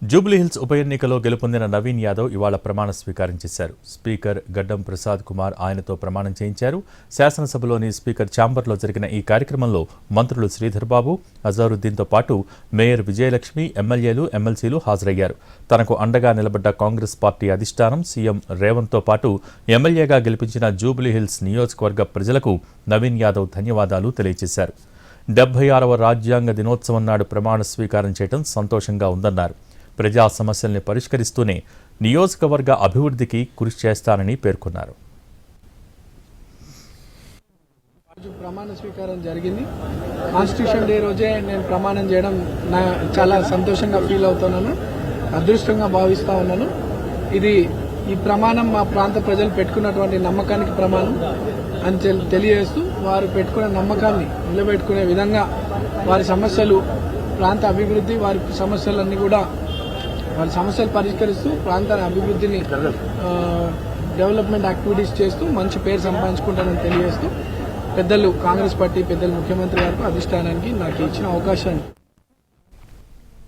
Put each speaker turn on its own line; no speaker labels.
జూబ్లీహిల్స్ ఉప ఎన్నికలో గెలుపొందిన నవీన్ యాదవ్ ఇవాళ ప్రమాణ స్వీకారం చేశారు. స్పీకర్ గడ్డం ప్రసాద్ కుమార్ ఆయనతో ప్రమాణం చేయించారు. శాసనసభలోని స్పీకర్ ఛాంబర్లో జరిగిన ఈ కార్యక్రమంలో మంత్రులు శ్రీధర్ బాబు, అజారుద్దీన్తో పాటు మేయర్ విజయలక్ష్మి, ఎమ్మెల్యేలు, ఎమ్మెల్సీలు హాజరయ్యారు. తనకు అండగా నిలబడ్డ కాంగ్రెస్ పార్టీ అధిష్టానం, సీఎం రేవంత్తో పాటు ఎమ్మెల్యేగా గెలిపించిన జూబ్లీహిల్స్ నియోజకవర్గ ప్రజలకు నవీన్ యాదవ్ ధన్యవాదాలు తెలియజేశారు. 76వ రాజ్యాంగ దినోత్సవం నాడు ప్రమాణ స్వీకారం చేయడం సంతోషంగా ఉందన్నారు. ప్రజా సమస్యల్ని పరిష్కరిస్తూనే నియోజకవర్గ అభివృద్ధికి కృషి చేస్తానని పేర్కొన్నారు.
ప్రమాణ స్వీకారం జరిగింది. కాన్స్టిట్యూషన్ డే రోజే నేను ప్రమాణం చేయడం చాలా సంతోషంగా ఫీల్ అవుతున్నాను, అదృష్టంగా భావిస్తా ఉన్నాను. ఈ ప్రమాణం మా ప్రాంత ప్రజలు పెట్టుకున్నటువంటి నమ్మకానికి ప్రమాణం అని తెలియజేస్తూ వారు పెట్టుకున్న నమ్మకాన్ని నిలబెట్టుకునే విధంగా వారి సమస్యలు, ప్రాంత అభివృద్ధి, వారి సమస్యలన్నీ కూడా వారి సమస్యలు పరిష్కరిస్తూ ప్రాంతాల అభివృద్ధిని, డెవలప్మెంట్ యాక్టివిటీస్ చేస్తూ మంచి పేరు సంపాదించుకుంటానని తెలియజేస్తూ పెద్దలు కాంగ్రెస్ పార్టీ పెద్దలు ముఖ్యమంత్రి గారికి, అధిష్టానానికి నాకు ఇచ్చిన అవకాశాన్ని